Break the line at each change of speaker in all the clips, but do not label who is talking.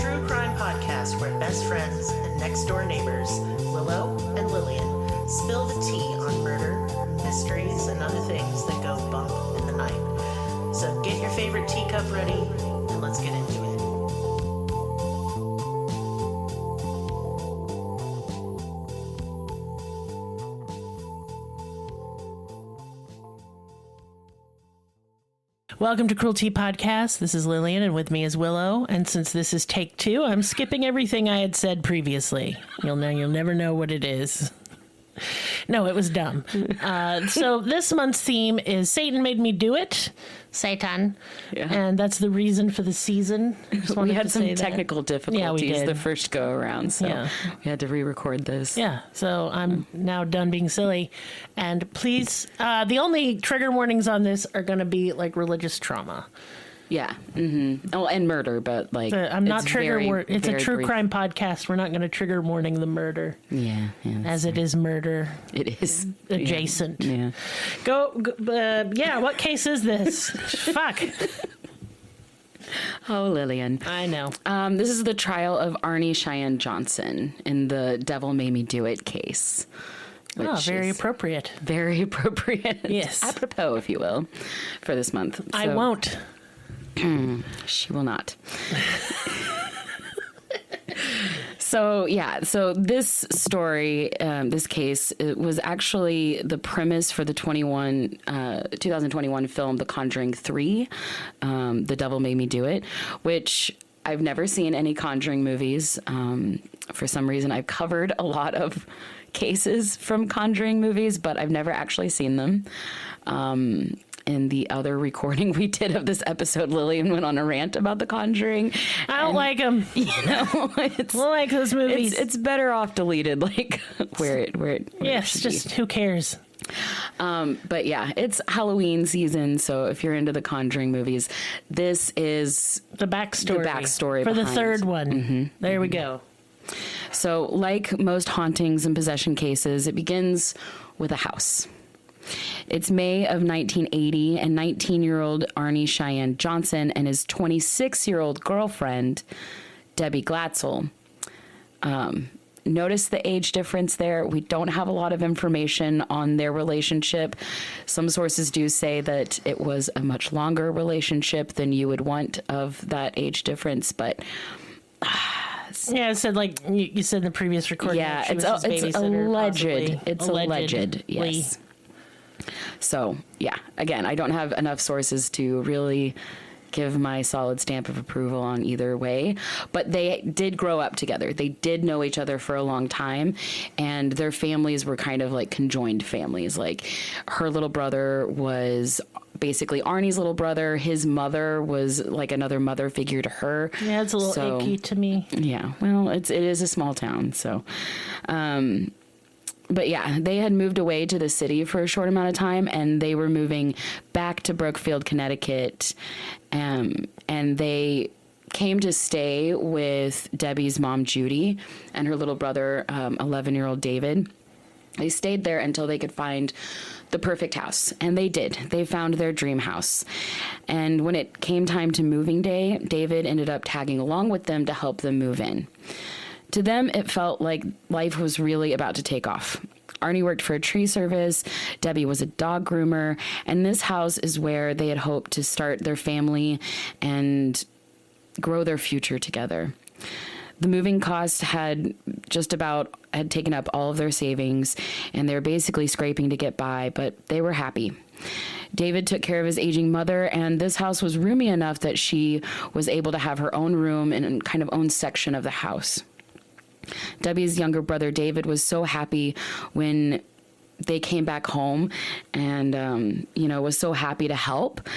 true crime podcast where best friends and next-door neighbors, Willow and Lillian, spill the tea on murder, mysteries, and other things that go bump in the night. So get your favorite teacup ready, and let's get into it. Welcome to Cruelty Podcast. This is Lillian, and with me is Willow. And since this is take 2, I'm skipping everything I had said previously. You'll never know what it is. No, it was dumb. So this month's theme is Satan Made Me Do It. Satan. Yeah. And that's the reason for the season.
We had some technical difficulties the first go around, so we had to re-record this.
Yeah, so I'm now done being silly. And please, the only trigger warnings on this are going to be like religious trauma.
Yeah. Mm-hmm. Oh, and murder, but like
I'm not trigger. It's a true crime podcast. We're not going to trigger warning the murder.
Yeah.
As it is murder.
It is
adjacent.
Yeah.
What case is this? Fuck.
Oh, Lillian.
I know.
This is the trial of Arne Cheyenne Johnson in the Devil Made Me Do It case.
Very appropriate.
Very appropriate.
Yes.
Apropos, if you will, for this month.
I won't.
She will not. So this story, this case, it was actually the premise for the 2021 film, The Conjuring 3, The Devil Made Me Do It, which I've never seen any Conjuring movies. For some reason, I've covered a lot of cases from Conjuring movies, but I've never actually seen them. In the other recording we did of this episode, Lillian went on a rant about The Conjuring.
I don't like them. I don't like those movies.
It's better off deleted, like where it
yes, just who cares?
But yeah, it's Halloween season, so if you're into the Conjuring movies, this is
the backstory for the third one.
Mm-hmm.
There we go.
So, like most hauntings and possession cases, it begins with a house. It's May of 1980, and 19-year-old Arne Cheyenne Johnson and his 26-year-old girlfriend, Debbie Glatzel. Notice the age difference there. We don't have a lot of information on their relationship. Some sources do say that it was a much longer relationship than you would want of that age difference, but...
Yeah, it said like you said in the previous recording.
Yeah, it's alleged. It's alleged. Yes. So, yeah, again, I don't have enough sources to really give my solid stamp of approval on either way, but they did grow up together. They did know each other for a long time, and their families were kind of like conjoined families. Like her little brother was basically Arnie's little brother. His mother was like another mother figure to her.
Yeah, it's a little icky to me.
Yeah, well, it is a small town, so... But yeah, they had moved away to the city for a short amount of time, and they were moving back to Brookfield, Connecticut, and they came to stay with Debbie's mom, Judy, and her little brother, 11-year-old David. They stayed there until they could find the perfect house, and they did. They found their dream house. And when it came time to moving day, David ended up tagging along with them to help them move in. To them, it felt like life was really about to take off. Arne worked for a tree service, Debbie was a dog groomer, and this house is where they had hoped to start their family and grow their future together. The moving costs had taken up all of their savings, and they were basically scraping to get by, but they were happy. David took care of his aging mother, and this house was roomy enough that she was able to have her own room and kind of own section of the house. Debbie's younger brother, David, was so happy when they came back home and, was so happy to help.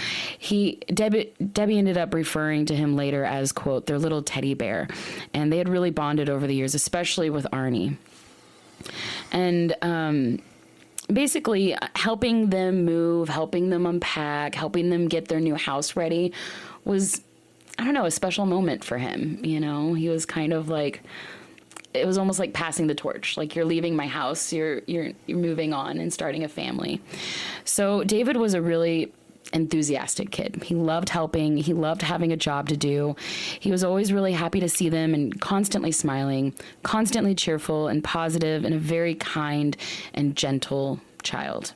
Debbie ended up referring to him later as, quote, their little teddy bear. And they had really bonded over the years, especially with Arne. And basically helping them move, helping them unpack, helping them get their new house ready was, a special moment for him. He was kind of like... It was almost like passing the torch. Like, you're leaving my house, you're moving on and starting a family. So David was a really enthusiastic kid. He loved helping. He loved having a job to do. He was always really happy to see them and constantly smiling, constantly cheerful and positive, and a very kind and gentle child.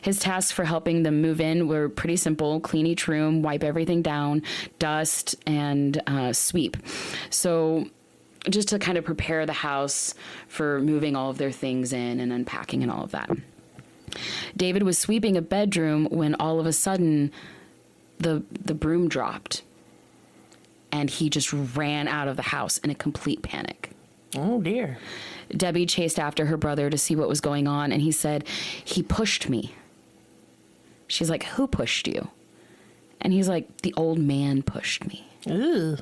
His tasks for helping them move in were pretty simple: clean each room, wipe everything down, dust, and sweep. So just to kind of prepare the house for moving all of their things in and unpacking and all of that. David was sweeping a bedroom when all of a sudden the broom dropped, and he just ran out of the house in a complete panic.
Oh, dear.
Debbie chased after her brother to see what was going on, and he said, "He pushed me." She's like, "Who pushed you?" And he's like, "The old man pushed me."
Ooh.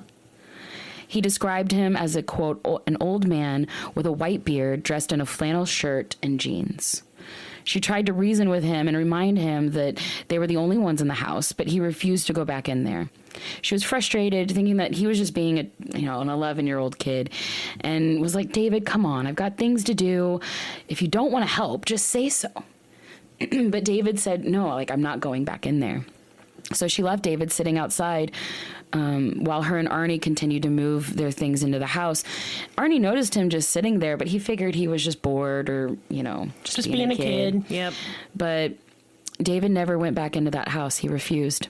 He described him as a, quote, an old man with a white beard dressed in a flannel shirt and jeans. She tried to reason with him and remind him that they were the only ones in the house, but he refused to go back in there. She was frustrated, thinking that he was just being an 11-year-old kid, and was like, "David, come on, I've got things to do. If you don't want to help, just say so." But David said, "No, I'm not going back in there." So she left David sitting outside while her and Arne continued to move their things into the house. Arne noticed him just sitting there, but he figured he was just bored or, just being a kid.
Yep.
But David never went back into that house. He refused.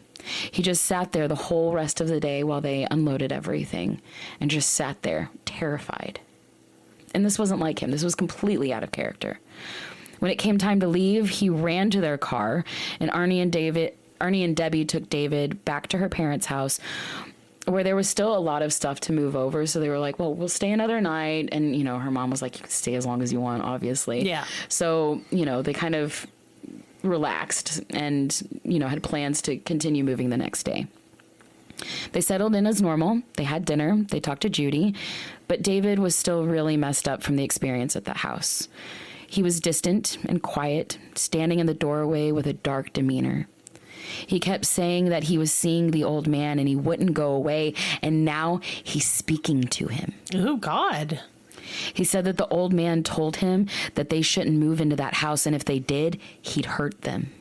He just sat there the whole rest of the day while they unloaded everything, and just sat there terrified. And this wasn't like him. This was completely out of character. When it came time to leave, he ran to their car, and Arne and Debbie took David back to her parents' house, where there was still a lot of stuff to move over. So they were like, "Well, we'll stay another night." And, her mom was like, "You can stay as long as you want, obviously."
Yeah.
So, they kind of relaxed and, had plans to continue moving the next day. They settled in as normal. They had dinner. They talked to Judy. But David was still really messed up from the experience at the house. He was distant and quiet, standing in the doorway with a dark demeanor. He kept saying that he was seeing the old man and he wouldn't go away, and now he's speaking to him.
Oh, God.
He said that the old man told him that they shouldn't move into that house, and if they did, he'd hurt them.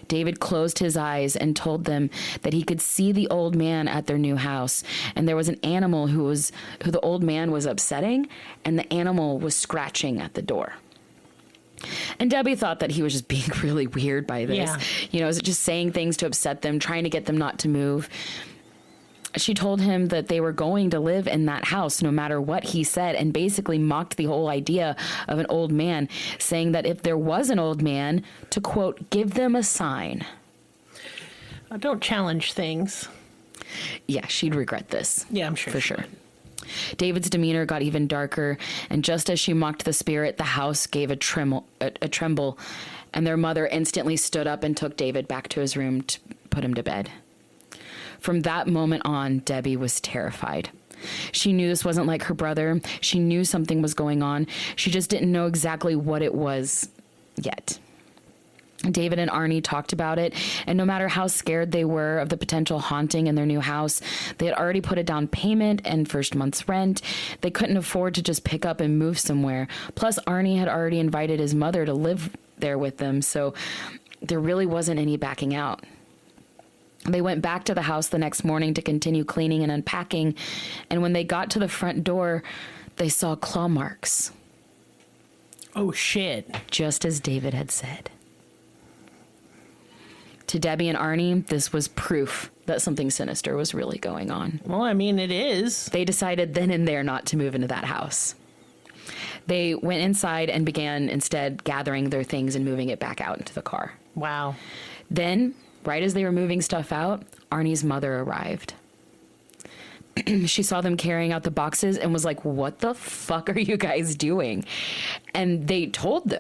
David closed his eyes and told them that he could see the old man at their new house, and there was an animal who the old man was upsetting, and the animal was scratching at the door. And Debbie thought that he was just being really weird by this.
Yeah.
Was just saying things to upset them, trying to get them not to move. She told him that they were going to live in that house no matter what he said, and basically mocked the whole idea of an old man, saying that if there was an old man, to, quote, give them a sign.
Don't challenge things.
Yeah, she'd regret this.
Yeah, I'm sure.
For sure. David's demeanor got even darker, and just as she mocked the spirit, the house gave a tremble, and their mother instantly stood up and took David back to his room to put him to bed. From that moment on, Debbie was terrified. She knew this wasn't like her brother. She knew something was going on. She just didn't know exactly what it was yet. David and Arne talked about it, and no matter how scared they were of the potential haunting in their new house, they had already put a down payment and first month's rent. They couldn't afford to just pick up and move somewhere. Plus, Arne had already invited his mother to live there with them, so there really wasn't any backing out. They went back to the house the next morning to continue cleaning and unpacking, and when they got to the front door, they saw claw marks.
Oh, shit.
Just as David had said. To Debbie and Arne, this was proof that something sinister was really going on.
Well, I mean, it is.
They decided then and there not to move into that house. They went inside and began instead gathering their things and moving it back out into the car.
Wow.
Then, right as they were moving stuff out, Arnie's mother arrived. She saw them carrying out the boxes and was like, "What the fuck are you guys doing?" And they told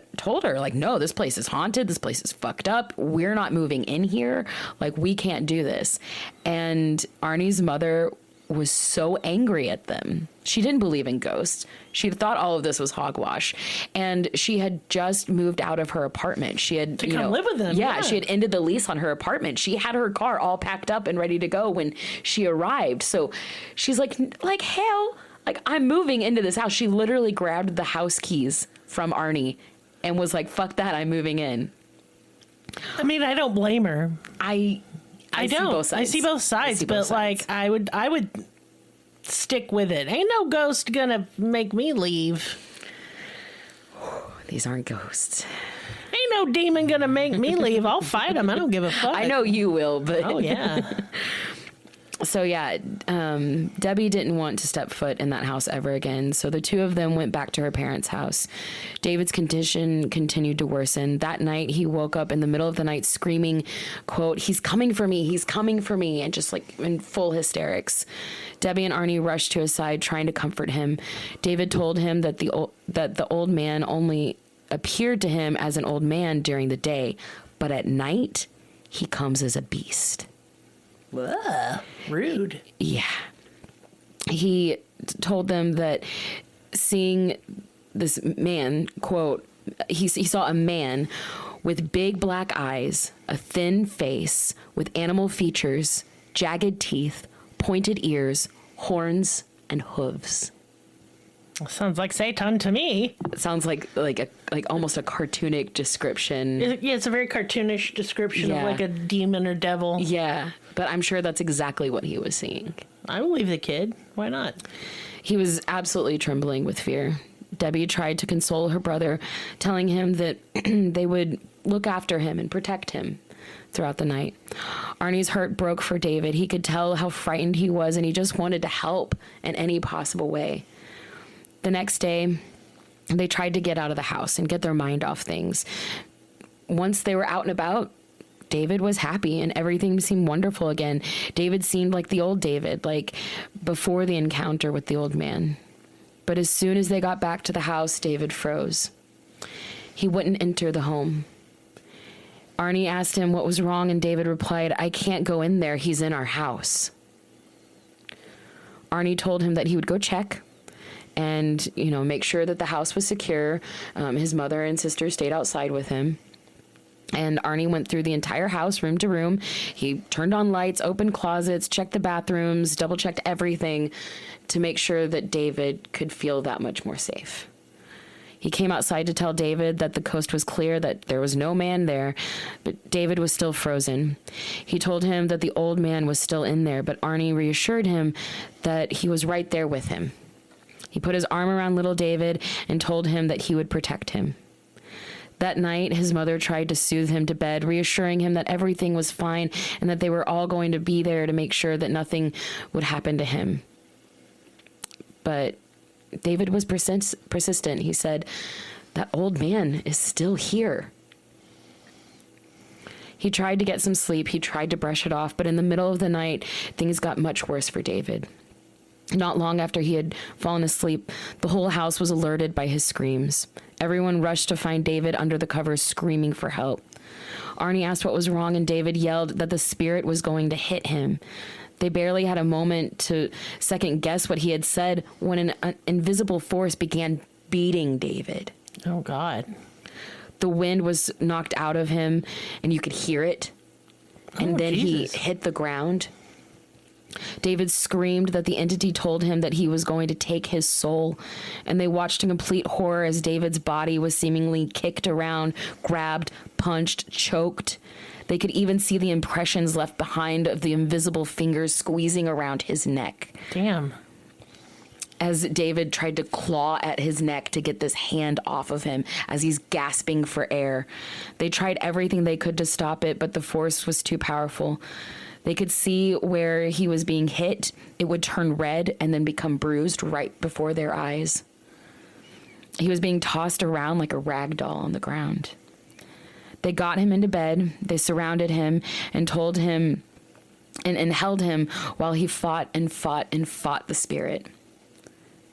her, like, "No, this place is haunted. This place is fucked up. We're not moving in here. Like, we can't do this." And Arnie's mother was so angry at them. She didn't believe in ghosts. She thought all of this was hogwash. And she had just moved out of her apartment. She had
to come live with them.
Yeah, she had ended the lease on her apartment. She had her car all packed up and ready to go when she arrived. So she's like hell, like, I'm moving into this house. She literally grabbed the house keys from Arne and was like, "Fuck that, I'm moving in."
I mean, I don't blame her.
I
I
see
don't.
both sides.
I see both sides, but like I would stick with it. Ain't no ghost gonna make me leave.
These aren't ghosts.
Ain't no demon gonna make me leave. I'll fight him. I don't give a fuck.
I know you will, but
Oh yeah.
So yeah, Debbie didn't want to step foot in that house ever again. So the two of them went back to her parents' house. David's condition continued to worsen. That night, he woke up in the middle of the night screaming, quote, "He's coming for me. He's coming for me." And just like in full hysterics. Debbie and Arne rushed to his side trying to comfort him. David told him that the old man only appeared to him as an old man during the day, but at night, he comes as a beast.
Ugh, rude.
Yeah. He told them that seeing this man, quote, he saw a man with big black eyes, a thin face with animal features, jagged teeth, pointed ears, horns, and hooves.
Sounds like Satan to me.
It sounds like almost a cartoonic description.
Yeah, it's a very cartoonish description
Yeah.
of like a demon or devil.
Yeah, but I'm sure that's exactly what he was seeing.
I believe the kid. Why not?
He was absolutely trembling with fear. Debbie tried to console her brother, telling him that they would look after him and protect him throughout the night. Arnie's heart broke for David. He could tell how frightened he was, and he just wanted to help in any possible way. The next day, they tried to get out of the house and get their mind off things. Once they were out and about, David was happy and everything seemed wonderful again. David seemed like the old David, like before the encounter with the old man. But as soon as they got back to the house, David froze. He wouldn't enter the home. Arne asked him what was wrong, and David replied, "I can't go in there. He's in our house." Arne told him that he would go check and, make sure that the house was secure. His mother and sister stayed outside with him. And Arne went through the entire house, room to room. He turned on lights, opened closets, checked the bathrooms, double-checked everything to make sure that David could feel that much more safe. He came outside to tell David that the coast was clear, that there was no man there, but David was still frozen. He told him that the old man was still in there, but Arne reassured him that he was right there with him. He put his arm around little David and told him that he would protect him. That night, his mother tried to soothe him to bed, reassuring him that everything was fine and that they were all going to be there to make sure that nothing would happen to him. But David was persistent. He said, "That old man is still here." He tried to get some sleep. He tried to brush it off, but in the middle of the night, things got much worse for David. Not long after he had fallen asleep, the whole house was alerted by his screams. Everyone rushed to find David under the covers, screaming for help. Arne asked what was wrong, and David yelled that the spirit was going to hit him. They barely had a moment to second guess what he had said when an invisible force began beating David.
Oh, God.
The wind was knocked out of him, and you could hear it. And then
Jesus.
he hit the ground. David screamed that the entity told him that he was going to take his soul, and they watched in complete horror as David's body was seemingly kicked around, grabbed, punched, choked. They could even see the impressions left behind of the invisible fingers squeezing around his neck.
Damn.
As David tried to claw at his neck to get this hand off of him as he's gasping for air. They tried everything they could to stop it, but the force was too powerful. They could see where he was being hit. It would turn red and then become bruised right before their eyes. He was being tossed around like a rag doll on the ground. They got him into bed. They surrounded him and told him and held him while he fought and fought and fought the spirit.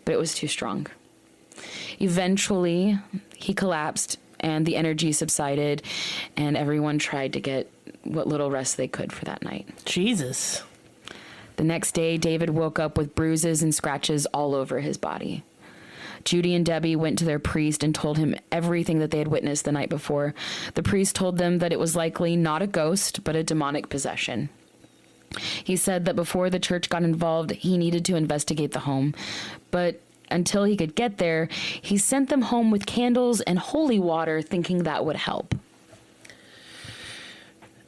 But it was too strong. Eventually, he collapsed and the energy subsided, and everyone tried to get what little rest they could for that night.
Jesus.
The next day, David woke up with bruises and scratches all over his body. Judy and Debbie went to their priest and told him everything that they had witnessed the night before. The priest told them that it was likely not a ghost, but a demonic possession. He said that before the church got involved, he needed to investigate the home. But until he could get there, he sent them home with candles and holy water, thinking that would help.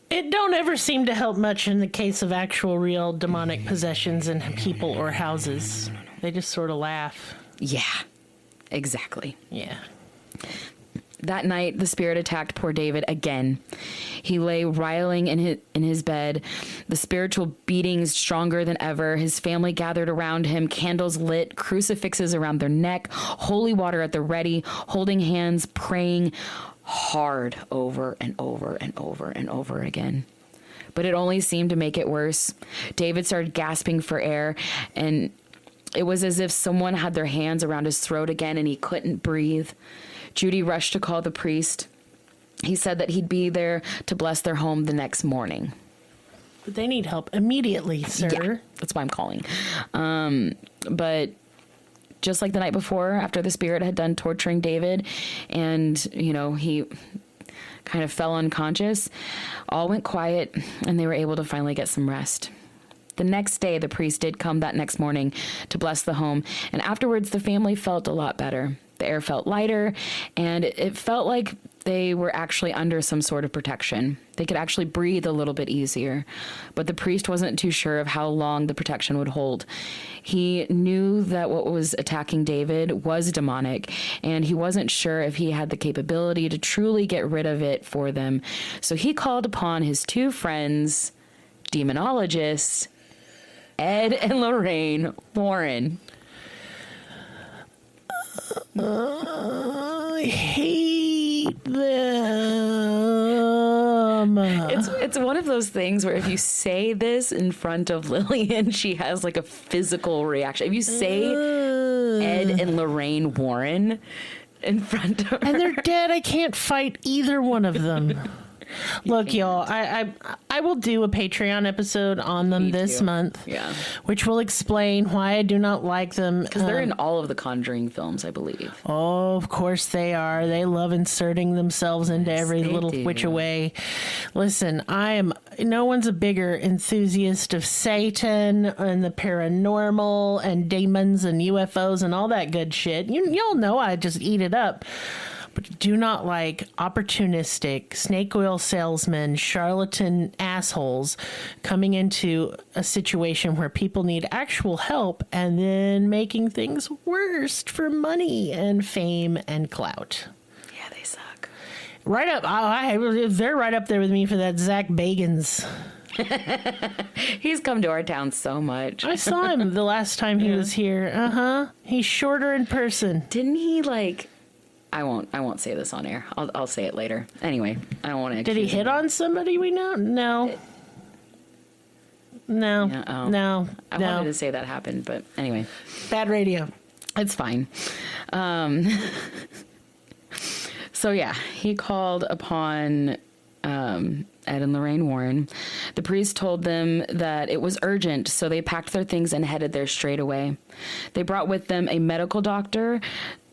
It don't ever seem to help much in the case of actual real demonic possessions in people or houses. They just sort of laugh.
Yeah, exactly.
Yeah.
That night, the spirit attacked poor David again. He lay writhing in his bed, the spiritual beatings stronger than ever. His family gathered around him, candles lit, crucifixes around their neck, holy water at the ready, holding hands, praying hard over and over and over and over again. But it only seemed to make it worse. David started gasping for air, and it was as if someone had their hands around his throat again and he couldn't breathe. Judy rushed to call the priest. He said that he'd be there to bless their home the next morning.
But they need help immediately, sir.
Yeah, that's why I'm calling. But just like the night before, after the spirit had done torturing David and, he kind of fell unconscious, all went quiet and they were able to finally get some rest. The next day, the priest did come that next morning to bless the home, and afterwards the family felt a lot better. The air felt lighter, and it felt like they were actually under some sort of protection. They could actually breathe a little bit easier, but the priest wasn't too sure of how long the protection would hold. He knew that what was attacking David was demonic, and he wasn't sure if he had the capability to truly get rid of it for them. So he called upon his two friends, demonologists, Ed and Lorraine Warren.
I hate them.
It's one of those things where if you say this in front of Lillian, she has like a physical reaction. If you say Ed and Lorraine Warren in front of her.
And they're dead. I can't fight either one of them. Look, y'all, I will do a Patreon episode on them this month, which will explain why I do not like them.
Because they're in all of the Conjuring films, I believe.
Oh, of course they are. They love inserting themselves into every little which way. Listen, no one's a bigger enthusiast of Satan and the paranormal and demons and UFOs and all that good shit. Y'all know I just eat it up. But do not like opportunistic snake oil salesmen, charlatan assholes coming into a situation where people need actual help and then making things worse for money and fame and clout.
Yeah, they suck.
Right up. They're right up there with me for that Zach Bagans.
He's come to our town so much.
I saw him the last time he was here. He's shorter in person.
Didn't he I won't say this on air. I'll say it later. Anyway, I don't want to.
Did he hit on somebody we know? No. No.
Yeah,
No.
I wanted to say that happened, but anyway.
Bad radio.
It's fine. So yeah, he called upon Ed and Lorraine Warren. The priest told them that it was urgent, so they packed their things and headed there straight away. They brought with them a medical doctor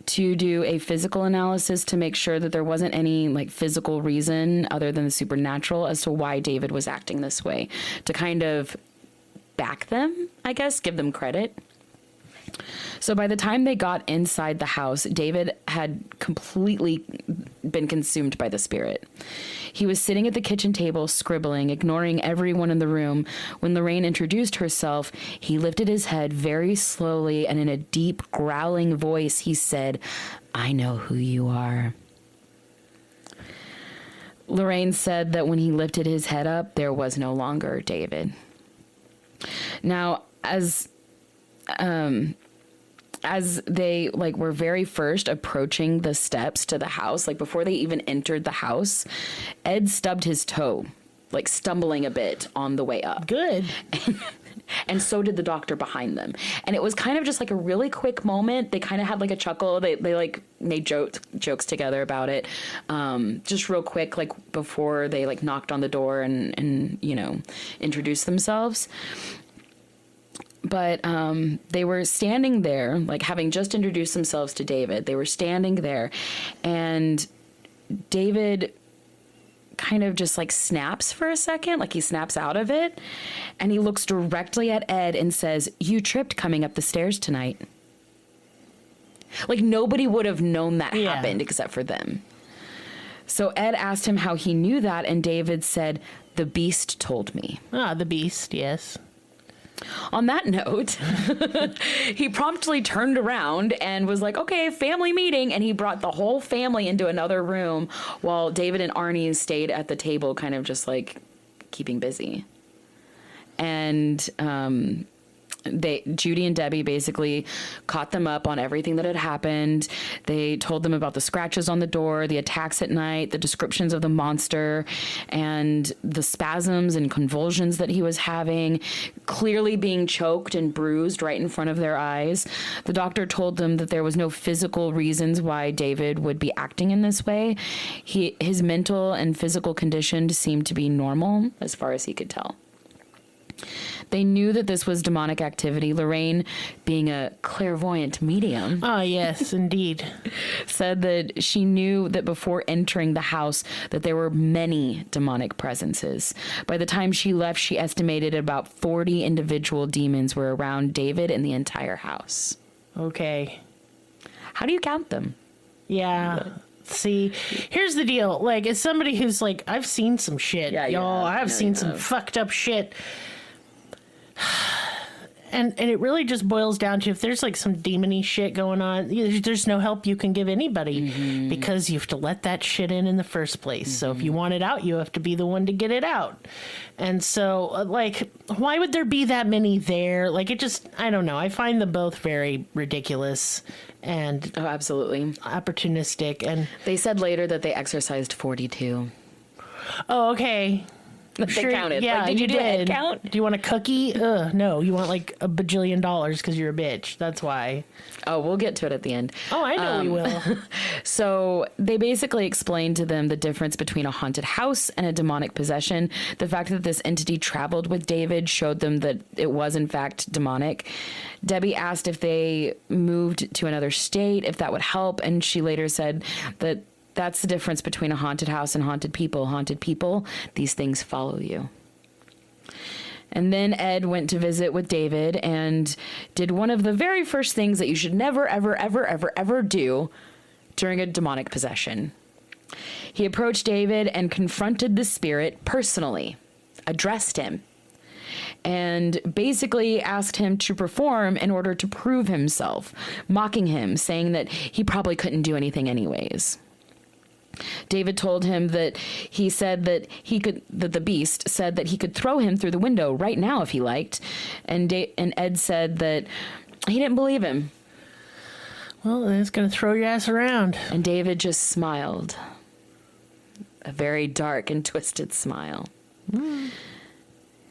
to do a physical analysis to make sure that there wasn't any physical reason other than the supernatural as to why David was acting this way, to kind of back them, I guess, give them credit. So by the time they got inside the house, David had completely been consumed by the spirit. He was sitting at the kitchen table, scribbling, ignoring everyone in the room. When Lorraine introduced herself, he lifted his head very slowly, and in a deep, growling voice, he said, "I know who you are." Lorraine said that when he lifted his head up, there was no longer David. Now, as they were very first approaching the steps to the house, before they even entered the house, Ed stubbed his toe, stumbling a bit on the way up.
Good.
And so did the doctor behind them. And it was kind of just a really quick moment. They kind of had a chuckle. They made jokes together about it. Just real quick, before they knocked on the door and introduced themselves. But they were standing there, having just introduced themselves to David. They were standing there, and David kind of just snaps for a second, he snaps out of it, and he looks directly at Ed and says, "You tripped coming up the stairs tonight." Nobody would have known that happened except for them. So Ed asked him how he knew that, and David said, The beast told me.
Ah, the beast, yes.
On that note, he promptly turned around and was like, okay, family meeting. And he brought the whole family into another room while David and Arne stayed at the table, kind of just like keeping busy. And Judy and Debbie basically caught them up on everything that had happened. They told them about the scratches on the door, the attacks at night, the descriptions of the monster, and the spasms and convulsions that he was having, clearly being choked and bruised right in front of their eyes. The doctor told them that there was no physical reasons why David would be acting in this way. His mental and physical condition seemed to be normal as far as he could tell. They knew that this was demonic activity. Lorraine, being a clairvoyant medium,
Yes, indeed,
said that she knew that before entering the house that there were many demonic presences. By the time she left, she estimated about 40 individual demons were around David and the entire house.
Okay.
How do you count them?
Yeah. See, here's the deal. Like, as somebody who's like, I've seen some shit, y'all. I've seen some fucked up shit. And it really just boils down to, if there's like some demon-y shit going on, there's no help you can give anybody, because you have to let that shit in the first place. So if you want it out, you have to be the one to get it out. And so, like, why would there be that many there? Like, it just, I don't know. I find them both very ridiculous and
absolutely
opportunistic. And
they said later that they exorcised 42.
Oh, okay.
They counted.
Yeah,
like, did you do a head count?
Do you want a cookie? No, you want like $1 bajillion because you're a bitch. That's why.
Oh, we'll get to it at the end.
Oh, I know we will.
So they basically explained to them the difference between a haunted house and a demonic possession. The fact that this entity traveled with David showed them that it was in fact demonic. Debbie asked if they moved to another state, if that would help, and she later said that that's the difference between a haunted house and haunted people. Haunted people, these things follow you. And then Ed went to visit with David and did one of the very first things that you should never, ever, ever, ever, ever do during a demonic possession. He approached David and confronted the spirit personally, addressed him, and basically asked him to perform in order to prove himself, mocking him, saying that he probably couldn't do anything anyways. David told him that he said that that the beast said that he could throw him through the window right now if he liked. And Ed said that he didn't believe him.
Well, it's going to throw your ass around.
And David just smiled. A very dark and twisted smile.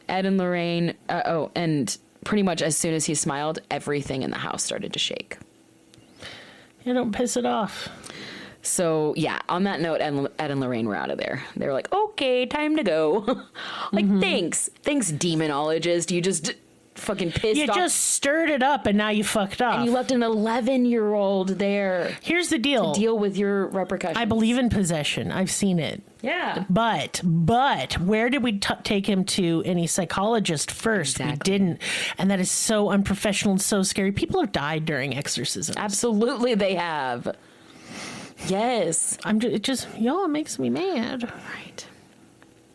Ed and Lorraine, and pretty much as soon as he smiled, everything in the house started to shake.
Yeah, don't piss it off.
So, yeah, on that note, Ed and Lorraine were out of there. They were like, okay, time to go. Thanks. Thanks, demonologist. You just fucking pissed off.
You just stirred it up and now you fucked up.
And you left an 11-year-old there.
Here's the deal.
To deal with your repercussions.
I believe in possession. I've seen it.
Yeah.
But where did we take him to any psychologist first?
Exactly.
We didn't. And that is so unprofessional and so scary. People have died during exorcisms.
Absolutely they have. Yes.
It makes me mad.
Right.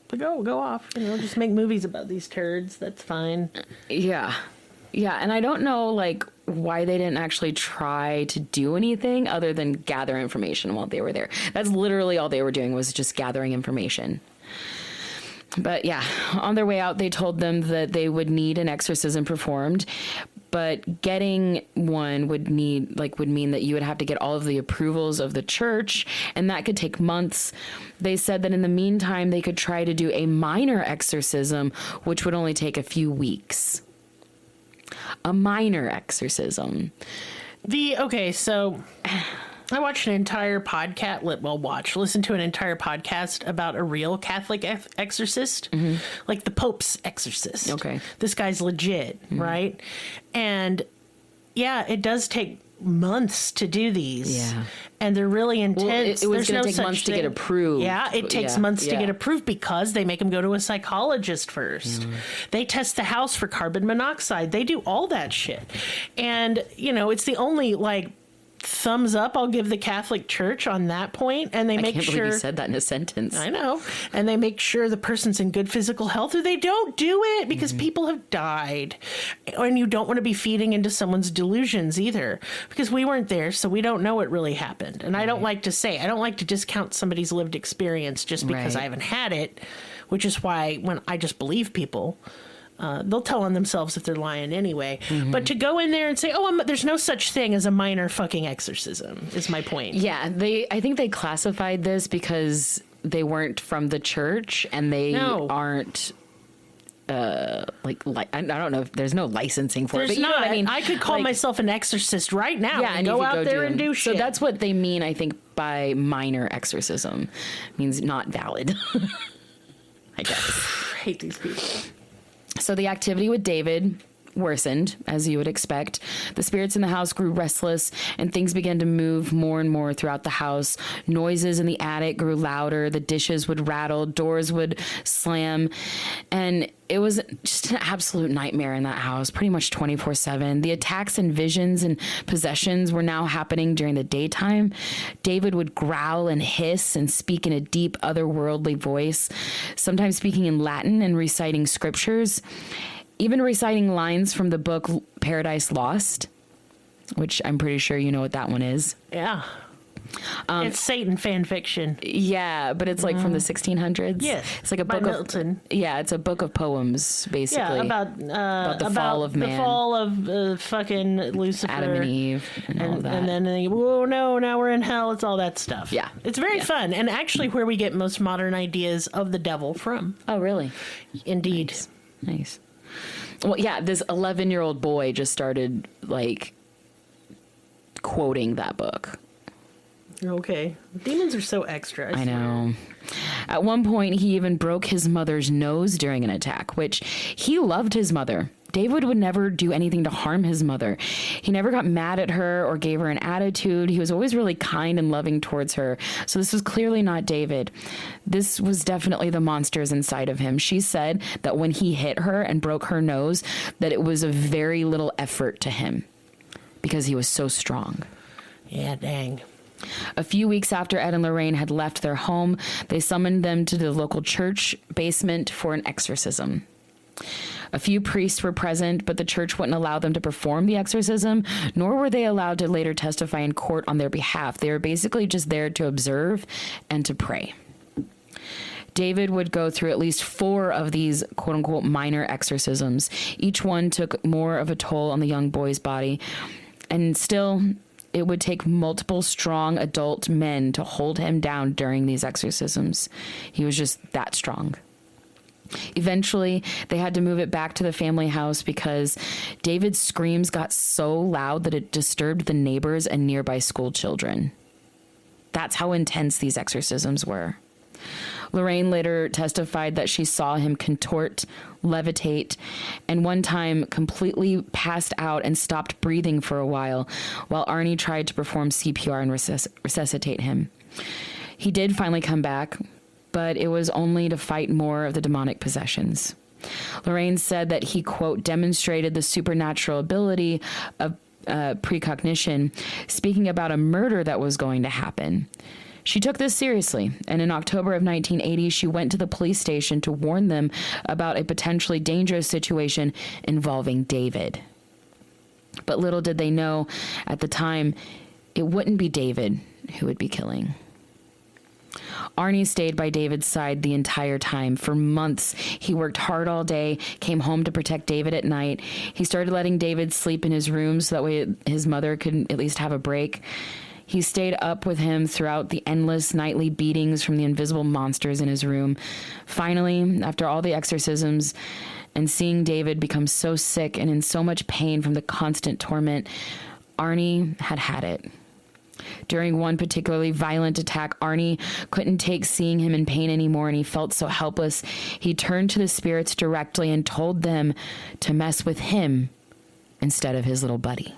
But go off. Just make movies about these turds. That's fine.
Yeah. Yeah, and I don't know, why they didn't actually try to do anything other than gather information while they were there. That's literally all they were doing, was just gathering information. But yeah, on their way out, they told them that they would need an exorcism performed, but getting one would mean that you would have to get all of the approvals of the church, and that could take months. They said that in the meantime, they could try to do a minor exorcism, which would only take a few weeks. A minor exorcism.
So I watched an entire podcast, listen to an entire podcast about a real Catholic exorcist, like the Pope's exorcist.
Okay.
This guy's legit, right? And yeah, it does take months to do these.
Yeah.
And they're really intense.
It was going to take months to get approved.
Yeah, it takes months to get approved because they make them go to a psychologist first. They test the house for carbon monoxide. They do all that shit. And, it's the only, thumbs up I'll give the Catholic Church on that point, and they make
I can't
sure
believe you said that in a sentence.
I know, and they make sure the person's in good physical health, or they don't do it because people have died, and you don't want to be feeding into someone's delusions either, because we weren't there, so we don't know what really happened. And I don't like to discount somebody's lived experience just because I haven't had it, which is why when I just believe people. They'll tell on themselves if they're lying anyway. But to go in there and say, there's no such thing as a minor fucking exorcism is my point.
Yeah, I think they classified this because they weren't from the church and they aren't I don't know if there's no licensing for it. But you know what I mean?
I could call myself an exorcist right now and go out there and do shit.
So that's what they mean, I think, by minor exorcism. It means not valid. I guess.
I hate these people.
So the activity with David worsened, as you would expect. The spirits in the house grew restless, and things began to move more and more throughout the house. Noises in the attic grew louder. The dishes would rattle. Doors would slam. And it was just an absolute nightmare in that house, pretty much 24/7. The attacks and visions and possessions were now happening during the daytime. David would growl and hiss and speak in a deep, otherworldly voice, sometimes speaking in Latin and reciting scriptures, even reciting lines from the book Paradise Lost, which I'm pretty sure you know what that one is.
Yeah. It's Satan fan fiction.
Yeah, but it's like from the 1600s.
Yes,
it's like a
by
book
Milton.
It's a book of poems, basically.
Yeah, about the
fall of man,
the fall of fucking Lucifer,
Adam and Eve, and all that.
And then whoa, no, now we're in hell. It's all that stuff.
Yeah,
it's very fun, and actually, where we get most modern ideas of the devil from.
Oh, really?
Indeed.
Nice. Well, yeah, this 11-year-old boy just started like quoting that book.
Okay. Demons are so extra.
I know. At one point, he even broke his mother's nose during an attack, which he loved his mother. David would never do anything to harm his mother. He never got mad at her or gave her an attitude. He was always really kind and loving towards her. So this was clearly not David. This was definitely the monsters inside of him. She said that when he hit her and broke her nose, that it was a very little effort to him because he was so strong.
Yeah, dang.
A few weeks after Ed and Lorraine had left their home, they summoned them to the local church basement for an exorcism. A few priests were present, but the church wouldn't allow them to perform the exorcism, nor were they allowed to later testify in court on their behalf. They were basically just there to observe and to pray. David would go through at least 4 of these quote-unquote minor exorcisms. Each one took more of a toll on the young boy's body, and still it would take multiple strong adult men to hold him down during these exorcisms. He was just that strong. Eventually, they had to move it back to the family house because David's screams got so loud that it disturbed the neighbors and nearby school children. That's how intense these exorcisms were. Lorraine later testified that she saw him contort, levitate, and one time completely passed out and stopped breathing for a while Arne tried to perform CPR and resuscitate him. He did finally come back, but it was only to fight more of the demonic possessions. Lorraine said that he, quote, demonstrated the supernatural ability of precognition, speaking about a murder that was going to happen. She took this seriously, and in October of 1980, she went to the police station to warn them about a potentially dangerous situation involving David. But little did they know at the time, it wouldn't be David who would be killing. Arne stayed by David's side the entire time. For months, he worked hard all day, came home to protect David at night. He started letting David sleep in his room so that way his mother could at least have a break. He stayed up with him throughout the endless nightly beatings from the invisible monsters in his room. Finally, after all the exorcisms and seeing David become so sick and in so much pain from the constant torment, Arne had had it. During one particularly violent attack, Arne couldn't take seeing him in pain anymore, and he felt so helpless. He turned to the spirits directly and told them to mess with him instead of his little buddy.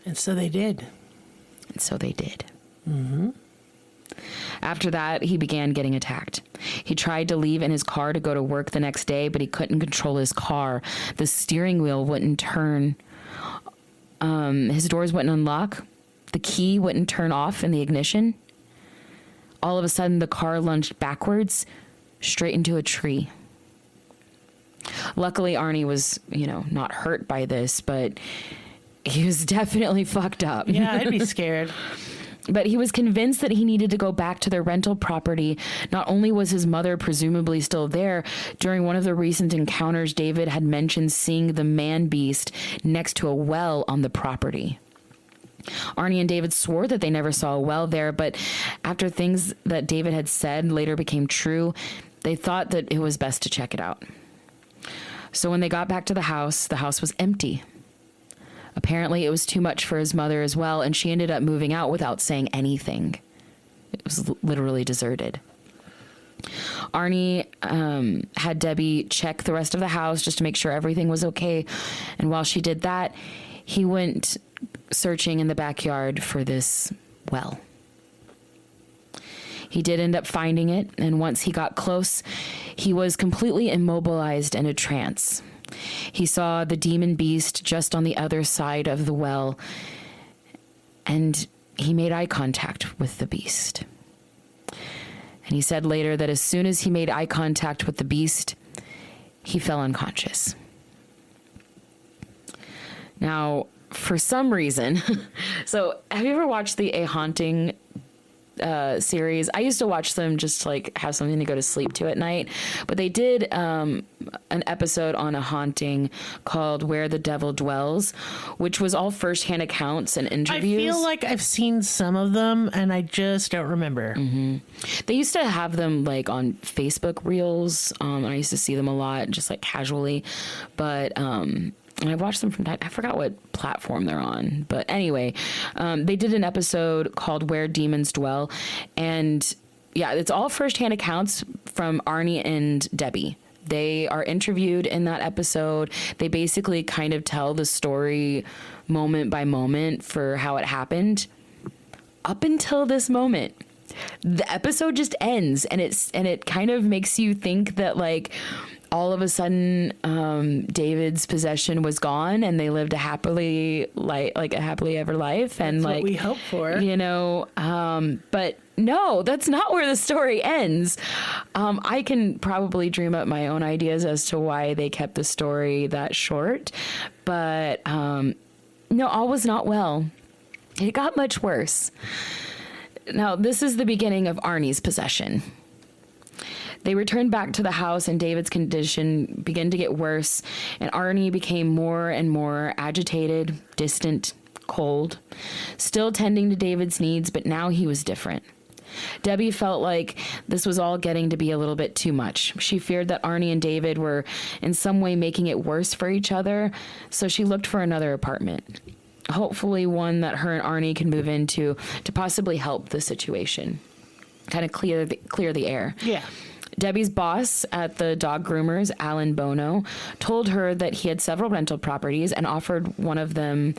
And so they did.
And so they did.
Mm-hmm.
After that, he began getting attacked. He tried to leave in his car to go to work the next day, but he couldn't control his car. The steering wheel wouldn't turn. His doors wouldn't unlock. the key wouldn't turn off in the ignition. All of a sudden, the car lunged backwards straight into a tree. Luckily, Arne was, not hurt by this, but he was definitely fucked up.
Yeah, I'd be scared.
But he was convinced that he needed to go back to their rental property. Not only was his mother presumably still there, during one of the recent encounters, David had mentioned seeing the man beast next to a well on the property. Arne and David swore that they never saw a well there, but after things that David had said later became true, they thought that it was best to check it out. So when they got back to the house was empty. Apparently, it was too much for his mother as well, and she ended up moving out without saying anything. It was literally deserted. Arne had Debbie check the rest of the house just to make sure everything was okay. And while she did that, he went searching in the backyard for this well. He did end up finding it, and once he got close, he was completely immobilized in a trance. He saw the demon beast just on the other side of the well, and he made eye contact with the beast. And he said later that as soon as he made eye contact with the beast, he fell unconscious. Now, for some reason, so have you ever watched the A Haunting series? I used to watch them just to have something to go to sleep to at night, but they did an episode on a haunting called Where the Devil Dwells, which was all firsthand accounts and interviews.
I feel like I've seen some of them and I just don't remember.
Mm-hmm. They used to have them on Facebook Reels, and I used to see them a lot just casually, but and I watched them from time. I forgot what platform they're on. But anyway, they did an episode called Where Demons Dwell. And yeah, it's all firsthand accounts from Arne and Debbie. They are interviewed in that episode. They basically kind of tell the story moment by moment for how it happened up until this moment. The episode just ends, and it kind of makes you think that all of a sudden, David's possession was gone, and they lived a happily ever life. And
that's what we hope for,
but no, that's not where the story ends. I can probably dream up my own ideas as to why they kept the story that short, but no, all was not well. It got much worse. Now, this is the beginning of Arnie's possession. They returned back to the house, and David's condition began to get worse, and Arne became more and more agitated, distant, cold, still tending to David's needs, but now he was different. Debbie felt like this was all getting to be a little bit too much. She feared that Arne and David were in some way making it worse for each other, so she looked for another apartment, hopefully one that her and Arne can move into to possibly help the situation, kind of clear the air.
Yeah.
Debbie's boss at the dog groomers, Alan Bono, told her that he had several rental properties and offered one of the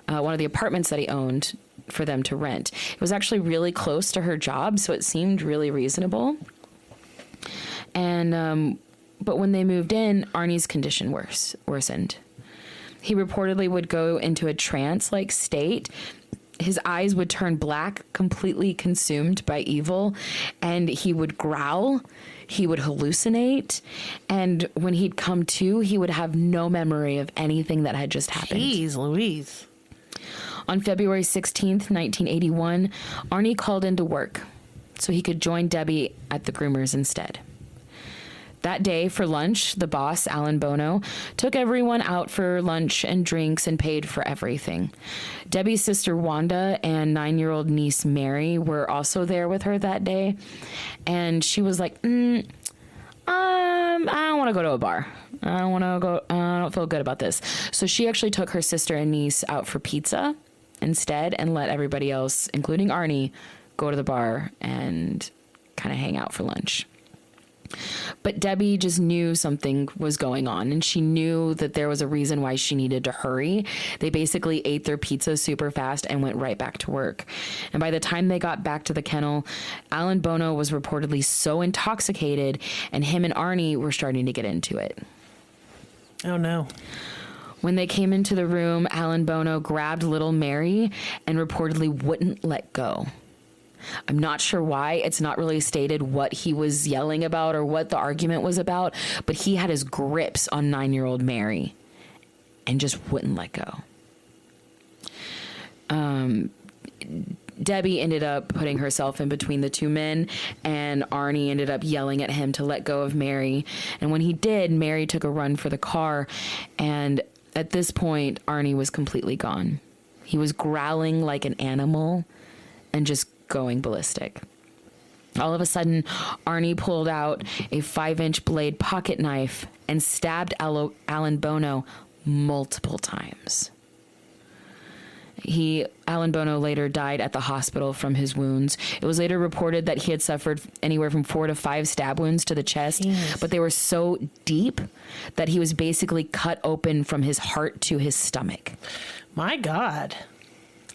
apartments that he owned for them to rent. It was actually really close to her job, so it seemed really reasonable. And but when they moved in, Arnie's condition worsened. He reportedly would go into a trance-like state. His eyes would turn black, completely consumed by evil, and he would growl. He would hallucinate, and when he'd come to, he would have no memory of anything that had just happened.
Jeez Louise.
On February 16th, 1981, Arne called into work so he could join Debbie at the groomers instead. That day, for lunch, the boss, Alan Bono, took everyone out for lunch and drinks and paid for everything. Debbie's sister Wanda and 9-year-old niece Mary were also there with her that day, and she was like, I don't want to go to a bar. I don't feel good about this. So she actually took her sister and niece out for pizza instead and let everybody else, including Arne, go to the bar and kind of hang out for lunch. But Debbie just knew something was going on, and she knew that there was a reason why she needed to hurry. They basically ate their pizza super fast and went right back to work. And by the time they got back to the kennel, Alan Bono was reportedly so intoxicated, and him and Arne were starting to get into it.
Oh, no.
When they came into the room, Alan Bono grabbed little Mary and reportedly wouldn't let go. I'm not sure why. It's not really stated what he was yelling about or what the argument was about, but he had his grips on 9-year-old Mary and just wouldn't let go. Debbie ended up putting herself in between the two men, and Arne ended up yelling at him to let go of Mary. And when he did, Mary took a run for the car, and at this point, Arne was completely gone. He was growling like an animal and just going ballistic. All of a sudden, Arne pulled out a 5-inch blade pocket knife and stabbed Alan Bono multiple times. Alan Bono later died at the hospital from his wounds. It was later reported that he had suffered anywhere from 4 to 5 stab wounds to the chest, but they were so deep that he was basically cut open from his heart to his stomach.
My God.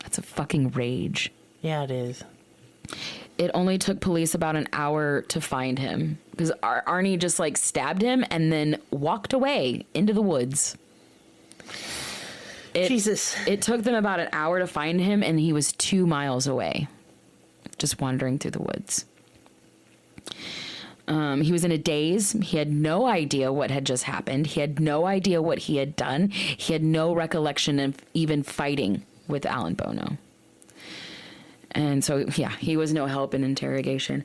That's a fucking rage.
Yeah, it is.
It only took police about an hour to find him because Arne just like stabbed him and then walked away into the woods.
Jesus.
It took them about an hour to find him, and he was 2 miles away, just wandering through the woods. He was in a daze. He had no idea what had just happened. He had no idea what he had done. He had no recollection of even fighting with Alan Bono. And so, yeah, he was no help in interrogation.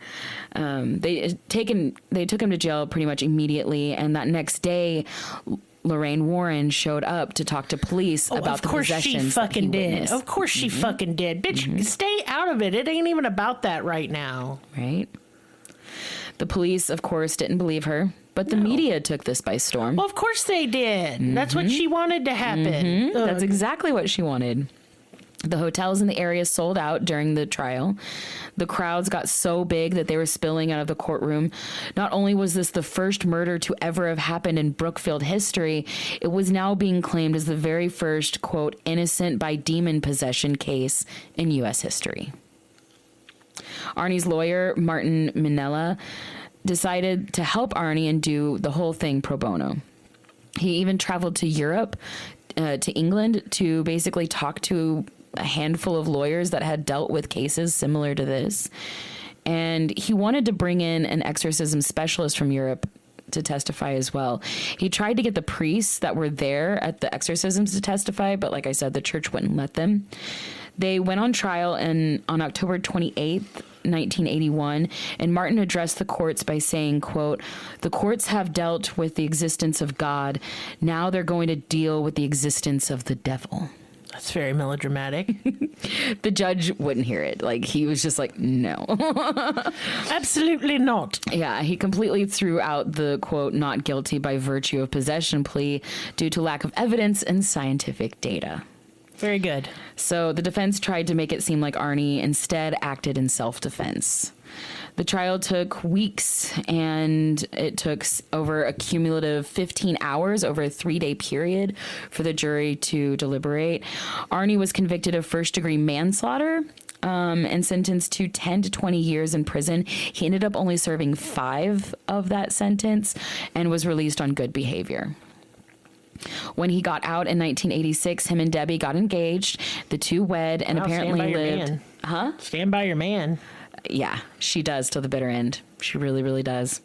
They took him to jail pretty much immediately, and that next day, Lorraine Warren showed up to talk to police about the possessions.
Of course she fucking did. Of course she fucking did. Bitch, stay out of it. It ain't even about that right now.
Right? The police, of course, didn't believe her, but the media took this by storm.
Well, of course they did. That's what she wanted to happen.
That's exactly what she wanted. The hotels in the area sold out during the trial. The crowds got so big that they were spilling out of the courtroom. Not only was this the first murder to ever have happened in Brookfield history, it was now being claimed as the very first, quote, innocent by demon possession case in U.S. history. Arne's lawyer, Martin Minella, decided to help Arne and do the whole thing pro bono. He even traveled to Europe, to England, to basically talk to a handful of lawyers that had dealt with cases similar to this. And he wanted to bring in an exorcism specialist from Europe to testify as well. He tried to get the priests that were there at the exorcisms to testify, but like I said, the church wouldn't let them. They went on trial on October 28th, 1981, and Martin addressed the courts by saying, quote, "The courts have dealt with the existence of God. Now they're going to deal with the existence of the devil."
That's very melodramatic.
The judge wouldn't hear it. Like, he was just like, no.
Absolutely not.
Yeah, he completely threw out the, quote, not guilty by virtue of possession plea due to lack of evidence and scientific data.
Very good.
So the defense tried to make it seem like Arne instead acted in self-defense. The trial took weeks, and it took over a cumulative 15 hours over a 3-day period for the jury to deliberate. Arne was convicted of first-degree manslaughter and sentenced to 10 to 20 years in prison. He ended up only serving 5 of that sentence and was released on good behavior. When he got out in 1986, him and Debbie got engaged. The two wed and apparently lived. Huh?
Stand by your man.
Yeah, she does till the bitter end. She really, really does.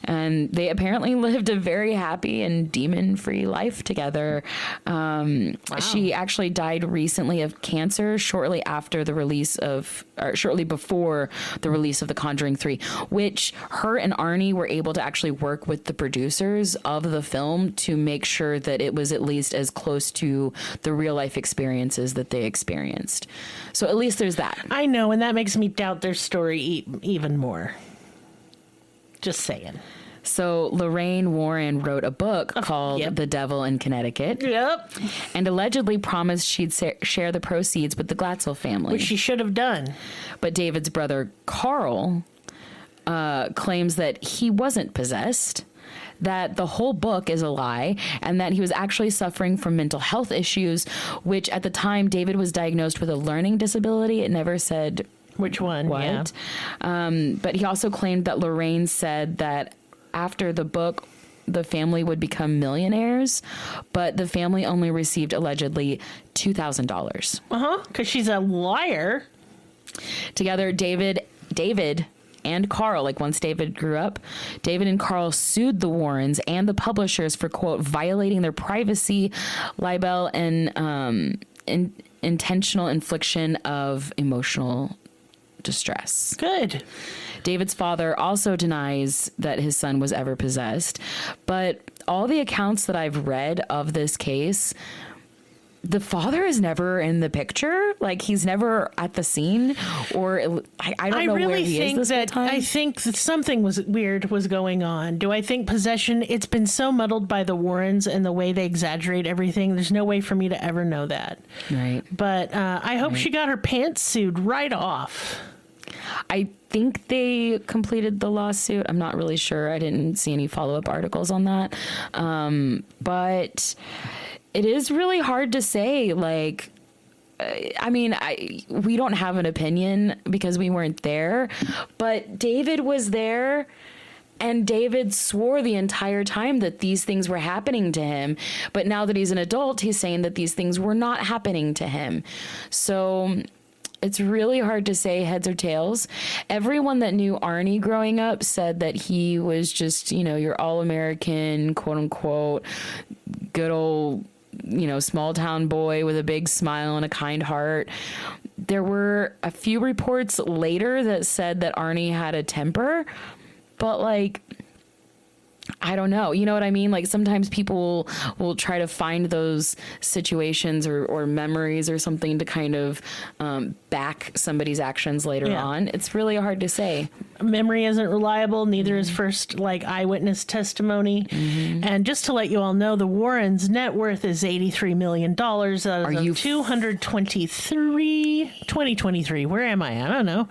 And they apparently lived a very happy and demon-free life together. Wow. She actually died recently of cancer shortly before the release of the Conjuring 3, which her and Arne were able to actually work with the producers of the film to make sure that it was at least as close to the real-life experiences that they experienced. So at least there's that.
I know, and that makes me doubt their story even more. Just saying.
So Lorraine Warren wrote a book called The Devil in Connecticut.
Yep.
And allegedly promised she'd share the proceeds with the Glatzel family.
Which she should have done.
But David's brother, Carl, claims that he wasn't possessed, that the whole book is a lie, and that he was actually suffering from mental health issues, which at the time David was diagnosed with a learning disability. It never said
which one.
What? Yeah. But he also claimed that Lorraine said that after the book the family would become millionaires, but the family only received allegedly $2,000.
Because she's a liar.
Together, David and Carl, like once David grew up, David and Carl sued the Warrens and the publishers for, quote, violating their privacy, libel, and intentional infliction of emotional distress.
Good.
David's father also denies that his son was ever possessed, but all the accounts that I've read of this case, the father is never in the picture. Like, he's never at the scene, or I don't know where he is this whole time.
I think that something weird was going on. Do I think possession? It's been so muddled by the Warrens and the way they exaggerate everything. There's no way for me to ever know that.
Right.
But I hope she got her pants sued right off.
I think they completed the lawsuit. I'm not really sure. I didn't see any follow-up articles on that. But it is really hard to say. Like, I mean, we don't have an opinion because we weren't there. But David was there, and David swore the entire time that these things were happening to him. But now that he's an adult, he's saying that these things were not happening to him. So it's really hard to say heads or tails. Everyone that knew Arne growing up said that he was just, you know, your all-American, quote unquote, good old, you know, small town boy with a big smile and a kind heart. There were a few reports later that said that Arne had a temper, but like, I don't know. You know what I mean? Like, sometimes people will try to find those situations or memories or something to kind of back somebody's actions later on. It's really hard to say. Memory isn't reliable. Neither is first, like, eyewitness testimony. And just to let you all know, the Warrens' net worth is $83 million out of 2023. Where am I? I don't know.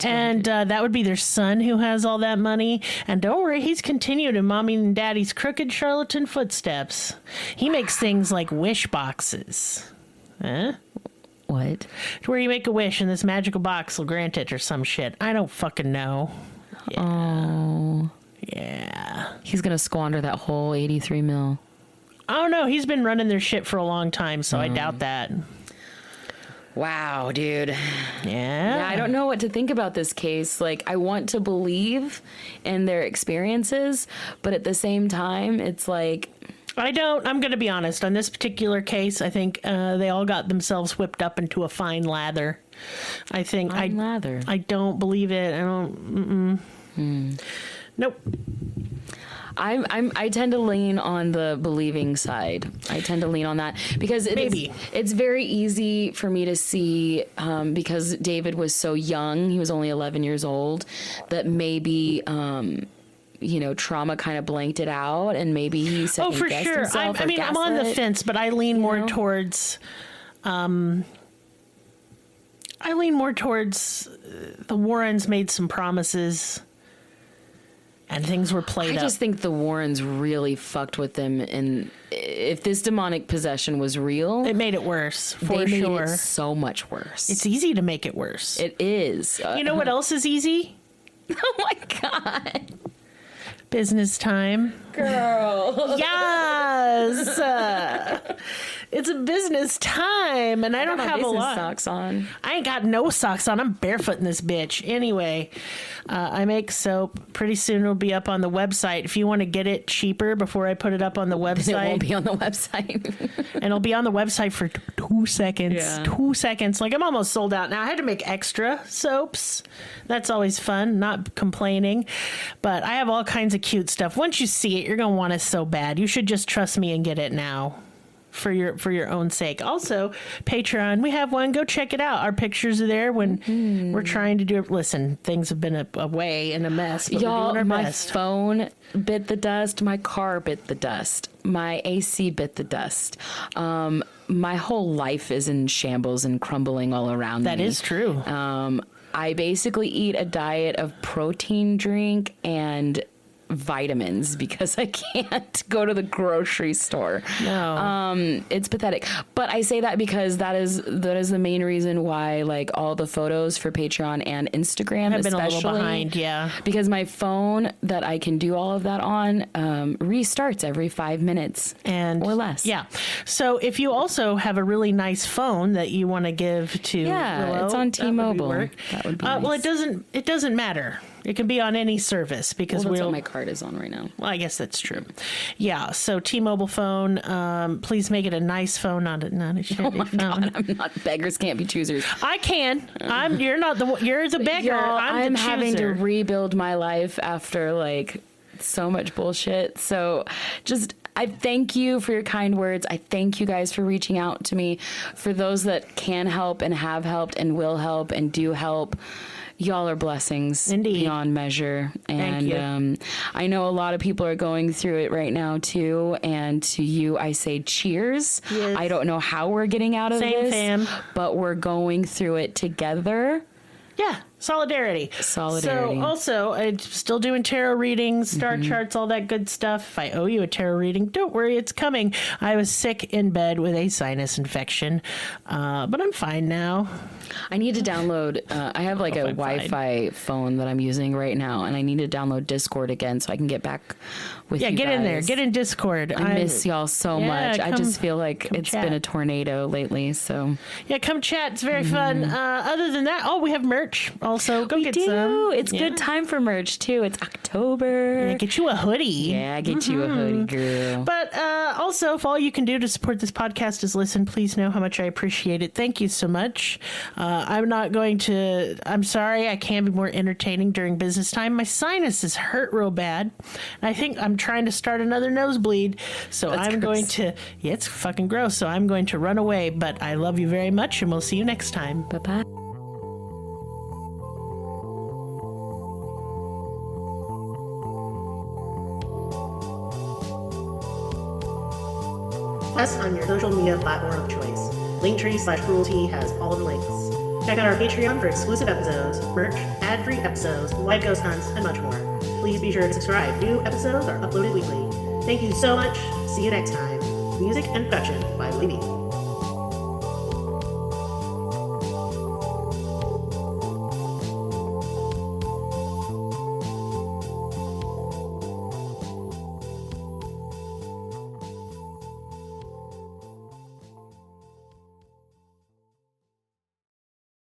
And that would be their son who has all that money. And don't worry, he's continued in mommy and daddy's crooked charlatan footsteps. He makes things like wish boxes. Huh? What? Where you make a wish and this magical box will grant it or some shit. I don't fucking know. Yeah. Oh. Yeah. He's going to squander that whole 83 mil. I don't know. He's been running their shit for a long time, so I doubt that. Wow, dude. Yeah, I don't know what to think about this case. Like, I want to believe in their experiences, but at the same time, it's like, I don't. I'm going to be honest. On this particular case, I think they all got themselves whipped up into a fine lather. I think I don't believe it. I don't. Nope. I tend to lean on the believing side. I tend to lean on that because it's very easy for me to see, because David was so young, he was only 11 years old, that maybe, you know, trauma kind of blanked it out, and maybe he second guessed himself. I mean, I'm on the fence, but I lean more towards, the Warrens made some promises and things were played up. I just think the Warrens really fucked with them, and if this demonic possession was real, it made it worse. They made it so much worse. It's easy to make it worse. It is. You know what else is easy? Oh my God. Business time. Girl. Yes. It's a business time, and I don't have a lot. Socks on. I ain't got no socks on. I'm barefoot in this bitch. Anyway, I make soap. Pretty soon it'll be up on the website. If you want to get it cheaper before I put it up on the website. It won't be on the website. And it'll be on the website for 2 seconds. Yeah. 2 seconds. Like, I'm almost sold out now. I had to make extra soaps. That's always fun. Not complaining. But I have all kinds of cute stuff. Once you see it, you're going to want it so bad. You should just trust me and get it now. For your own sake. Also, Patreon, we have one. Go check it out. Our pictures are there when we're trying to do it. Listen, things have been away and a mess. But y'all, we're doing our best. Phone bit the dust. My car bit the dust. My AC bit the dust. My whole life is in shambles and crumbling all around me. That is true. I basically eat a diet of protein drink and vitamins because I can't go to the grocery store.
No.
It's pathetic. But I say that because that is the main reason why like all the photos for Patreon and Instagram
I've been a
especially
little behind, yeah.
because my phone that I can do all of that on restarts every 5 minutes or less.
Yeah. So if you also have a really nice phone that you want to give to Willow,
it's on T-Mobile.
That would be
nice.
Well, it doesn't matter. It can be on any service because
that's what my card is on right now.
Well, I guess that's true. Yeah. So T-Mobile phone. Please make it a nice phone, not a shitty phone.
God, I'm not. Beggars can't be choosers.
I can. You're not the. You're the beggar.
Y'all,
I'm the
having to
chooser.
rebuild my life after like so much bullshit. So I thank you for your kind words. I thank you guys for reaching out to me. For those that can help and have helped and will help and do help. Y'all are blessings beyond measure. And
Thank you.
I know a lot of people are going through it right now too. And to you, I say cheers.
Yes.
I don't know how we're getting out of
Same
this,
fam.
but we're going through it together.
Yeah, solidarity.
Solidarity.
So also, I'm still doing tarot readings, star charts, all that good stuff. If I owe you a tarot reading, don't worry, it's coming. I was sick in bed with a sinus infection, but I'm fine now.
I need to download. I have like a Wi-Fi phone that I'm using right now, and I need to download Discord again so I can get back with you
Yeah, get
guys.
in there. Get in Discord.
I miss y'all so much. I just feel like it's
chat.
been a tornado lately. So
Yeah, come chat. It's very fun. Other than that, we have merch. Also, go get some.
It's good time for merch too. It's October.
Yeah, get you a hoodie.
Yeah, get you a hoodie, girl.
But also, if all you can do to support this podcast is listen, please know how much I appreciate it. Thank you so much. I'm sorry, I can be more entertaining during business time. My sinuses hurt real bad. I think I'm trying to start another nosebleed. So
That's
I'm going
gross.
to, it's fucking gross. So I'm going to run away. But I love you very much, and we'll see you next time.
Bye-bye.
Us on your social media platform of choice. Linktree/cruelty has all of the links. Check out our Patreon for exclusive episodes, merch, ad-free episodes, live ghost hunts, and much more. Please be sure to subscribe. New episodes are uploaded weekly. Thank you so much. See you next time. Music and production by Libby.